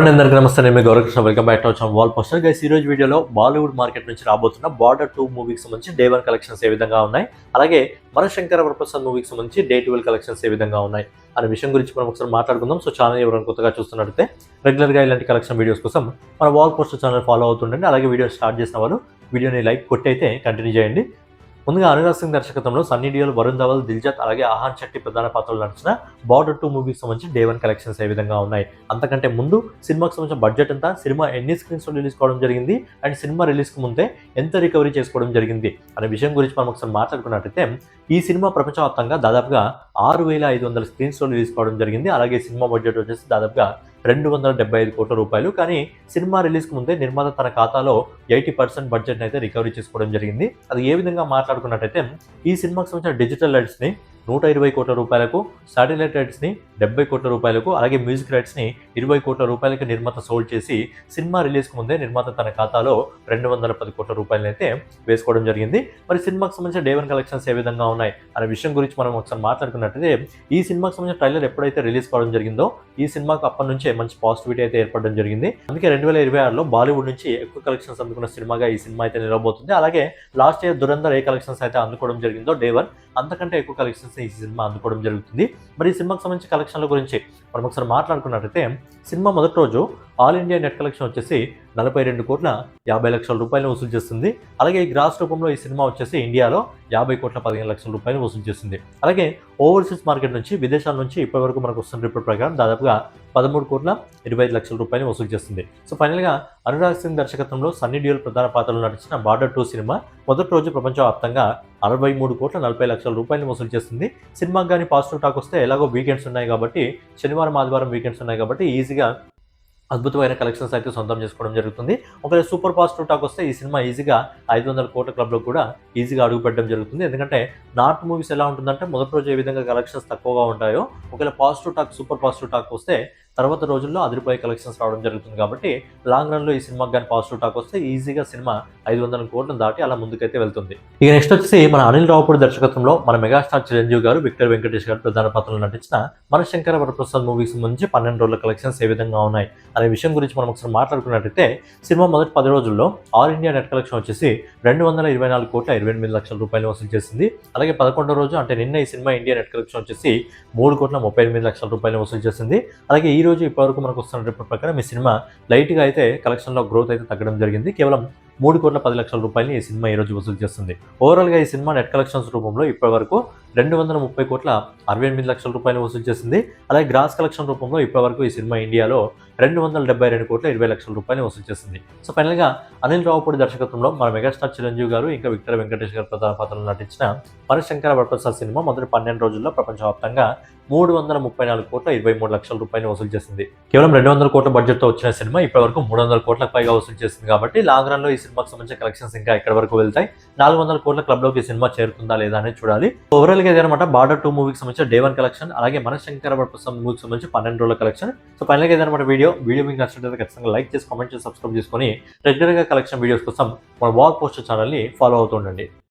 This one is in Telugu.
అండి, అందరికీ నమస్తే. నేను మీ Gaurakrishna. Welcome back to our channel wall poster. Guys, ఈ రోజు వీడియోలో బాలీవుడ్ మార్కెట్ నుంచి రాబోతున్న బార్డర్ 2 మూవీకి సంబంధించి డే 1 కలెక్షన్స్ ఏ విధంగా ఉన్నాయి, అలాగే మనశంకర వరప్రసాద్ మూవీకి సంబంధించి డే 12 కలెక్షన్స్ ఏ విధంగా ఉన్నాయి అనే విషయం గురించి మనం ఒకసారి మాట్లాడుకుందాం. సో ఛానల్ ఎవరైనా కొత్తగా చూస్తున్నట్లయితే రెగ్యులర్గా ఇలాంటి కలెక్షన్ వీడియోస్ కోసం మన వాల్ పోస్టర్ ఛానల్ ఫాలో అవుతుండండి. అలాగే వీడియో స్టార్ట్ చేసిన వాళ్ళు వీడియోని లైక్ కొట్టి అయితే కంటిన్యూ చేయండి. ముందుగా అనురాగ్ సింగ్ దర్శకత్వంలో సన్నీ డియోల్, వరుణ్ ధవల్, దిల్జత్ అలాగే ఆహాన్ శెట్టి ప్రధాన పాత్రలు నడిచిన బార్డర్ 2 మూవీకి సంబంధించి డే 1 కలెక్షన్స్ ఏ విధంగా ఉన్నాయి, అంతకంటే ముందు సినిమాకి సంబంధించిన బడ్జెట్ ఎంత, సినిమా ఎన్ని స్క్రీన్స్ రిలీజ్ కావడం జరిగింది అండ్ సినిమా రిలీజ్కి ముందే ఎంత రికవరీ చేసుకోవడం జరిగింది అనే విషయం గురించి మనం ఒకసారి మాట్లాడుకున్నట్టయితే, ఈ సినిమా ప్రపంచవ్యాప్తంగా దాదాపుగా 6,500 స్క్రీన్స్లో రిలీజ్ కావడం జరిగింది. అలాగే సినిమా బడ్జెట్ వచ్చేసి దాదాపుగా 275 కోట్ల రూపాయలు. కానీ సినిమా రిలీజ్కి ముందే నిర్మాత తన ఖాతాలో 80% బడ్జెట్ అయితే రికవరీ చేసుకోవడం జరిగింది. అది ఏ విధంగా మాట్లాడుకున్నట్టయితే, ఈ సినిమాకి సంబంధించిన డిజిటల్ రైట్స్ని 120 కోట్ల రూపాయలకు, శాటిలైట్ రైట్స్ని 70 కోట్ల రూపాయలకు, అలాగే మ్యూజిక్ రైట్స్ని 20 కోట్ల రూపాయలకి నిర్మాత సోల్డ్ చేసి సినిమా రిలీజ్కి ముందే నిర్మాత తన ఖాతాలో 210 కోట్ల రూపాయలు అయితే వేసుకోవడం జరిగింది. మరి సినిమాకి సంబంధించిన డే 1 కలెక్షన్స్ ఏ విధంగా ఉన్నాయి అనే విషయం గురించి మనం ఒకసారి మాట్లాడుకున్నట్టయితే, ఈ సినిమాకి సంబంధించిన ట్రైలర్ ఎప్పుడైతే రిలీజ్ కావడం జరిగిందో ఈ సినిమాకు అప్పటి నుంచే మంచి పాజిటివిటీ అయితే ఏర్పడడం జరిగింది. అందుకే 2026లో బాలీవుడ్ నుంచి ఎక్కువ కలెక్షన్స్ అందుకున్న సినిమాగా ఈ సినిమా అయితే నిలవబోతుంది. అలాగే లాస్ట్ ఇయర్ దురంధర్ ఏ కలెక్షన్స్ అయితే అందుకోవడం జరిగిందో డే 1, అంతకంటే ఎక్కువ కలెక్షన్స్ ఈ సినిమా అందుకోవడం జరుగుతుంది. మరి ఈ సినిమాకి సంబంధించిన కలెక్షన్ల గురించి మనం ఒకసారి మాట్లాడుకున్నట్టయితే, సినిమా మొదటి రోజు ఆల్ ఇండియా నెట్ కలెక్షన్ వచ్చేసి 42 కోట్ల 50 లక్షల రూపాయలు వసూలు చేస్తుంది. అలాగే ఈ గ్రాస్ రూపంలో ఈ సినిమా వచ్చేసి ఇండియాలో 50 కోట్ల 15 లక్షల రూపాయలు వసూలు చేస్తుంది. అలాగే ఓవర్సీస్ మార్కెట్ నుంచి, విదేశాల నుంచి ఇప్పటివరకు మనకు వస్తున్న రిపోర్ట్ ప్రకారం దాదాపుగా 13 కోట్ల 25 లక్షల రూపాయలు వసూలు చేస్తుంది. సో ఫైనల్గా అనురాగ్ సింగ్ దర్శకత్వంలో సన్నీ డియోల్ ప్రధాన పాత్రలు నటించిన బార్డర్ 2 సినిమా మొదటి రోజు ప్రపంచవ్యాప్తంగా 63 కోట్ల 40 లక్షల రూపాయలు వసూలు చేస్తుంది. సినిమాకి కానీ పాజిటివ్ టాక్ వస్తే, ఎలాగో వీకెండ్స్ ఉన్నాయి కాబట్టి, శనివారం ఆదివారం వీకెండ్స్ ఉన్నాయి కాబట్టి ఈజీగా అద్భుతమైన కలెక్షన్స్ అయితే సొంతం చేసుకోవడం జరుగుతుంది. ఒకవేళ సూపర్ పాజిటివ్ టాక్ వస్తే ఈ సినిమా ఈజీగా 500 కోట్ల క్లబ్లో కూడా ఈజీగా అడుగుపెట్టడం జరుగుతుంది. ఎందుకంటే నార్త్ మూవీస్ ఎలా ఉంటుందంటే, మొదటి రోజు ఏ విధంగా కలెక్షన్స్ తక్కువగా ఉంటాయో, ఒకవేళ positive talk, super positive talk వస్తే తర్వాత రోజుల్లో అదిరిపోయే కలెక్షన్స్ రావడం జరుగుతుంది. కాబట్టి లాంగ్ రన్లో ఈ సినిమాకి కానీ పాజిటివ్ టాక్ వస్తే ఈజీగా సినిమా 500 కోట్లను దాటి అలా ముందుకైతే వెళ్తుంది. ఇక నెక్స్ట్ వచ్చేసి మన అనిల్ రావుపూడి దర్శకత్వంలో మన మెగాస్టార్ చిరంజీవి గారు, విక్టర్ వెంకటేష్ గారు ప్రధాన పాత్రలు నటించిన మనశంకర వరప్రసాద్ మూవీకి సంబంధించి 12 రోజుల కలెక్షన్స్ ఏ విధంగా ఉన్నాయి అనే విషయం గురించి మనం ఒకసారి మాట్లాడుకున్నట్టయితే, సినిమా మొదటి 10 రోజుల్లో ఆల్ ఇండియా నెట్ కలెక్షన్ వచ్చేసి 224 కోట్ల 28 లక్షల రూపాయలు వసూలు చేసింది. అలాగే 11వ రోజు అంటే నిన్న ఈ సినిమా ఇండియా నెట్ కలెక్షన్ వచ్చేసి 3 కోట్ల 38 లక్షల రూపాయలు వసూలు చేసింది. అలాగే ఈ రోజు ఇప్పటివరకు మనకు వస్తున్న రిపోర్ట్ ప్రకారం ఈ సినిమా లైట్గా అయితే కలెక్షన్లో గ్రోత్ అయితే తగ్గడం జరిగింది. కేవలం 3 కోట్ల 10 లక్షల రూపాయలని ఈ సినిమా ఈ రోజు వసూలు చేస్తుంది. ఓవరాల్గా ఈ సినిమా నెట్ కలెక్షన్స్ రూపంలో ఇప్పటివరకు 230 కోట్ల 68 లక్షల రూపాయలు వసూలు చేసింది. అలాగే గ్రాస్ కలెక్షన్ రూపంలో ఇప్పటివరకు ఈ సినిమా ఇండియాలో 272 కోట్ల 20 లక్షల రూపాయలు వసూలు చేసింది. సో ఫైనల్గా అనిల్ రావుపూడి దర్శకత్వంలో మన మెగాస్టార్ చిరంజీవి గారు, ఇంకా విక్టర్ వెంకటేష్ గారు ప్రధాన పాత్రలు నటించిన మనశంకర వరప్రసాద్ సినిమా మొదటి 12 రోజుల్లో ప్రపంచవ్యాప్తంగా 334 కోట్ల 23 లక్షల రూపాయలు వసూలు చేసింది. కేవలం 200 కోట్ల బడ్జెట్తో వచ్చిన సినిమా ఇప్పటివరకు 300 కోట్లకు పైగా వసూలు చేసింది. కాబట్టి లాంగ్ రన్లో ఈ సినిమాకి సంబంధించిన కలెక్షన్స్ ఇంకా ఎక్కడి వరకు వెళ్తాయి, 400 కోట్ల క్లబ్లోకి ఈ సినిమా చేరుతుందా లేదా అనేది చూడాలి. ఓవరాల్గా ఇదనమాట బార్డర్ 2 మూవీకి సంబంధించిన డే 1 కలెక్షన్, అలాగే మనశంకర వరప్రసాద్ మూవీకి సంబంధించి 12 రోజుల కలెక్షన్. సో ఫైనల్గా ఇదనమాట వీడియో మీకు నచ్చినట్లయితే ఖచ్చితంగా లైక్ చేసి, కామెంట్ చేసి, సబ్స్క్రైబ్ చేసుకొని రెగ్యులర్గా కలెక్షన్ వీడియోస్ కోసం మన వాల్ పోస్టర్ ఛానల్ని ఫాలో అవుతుండండి.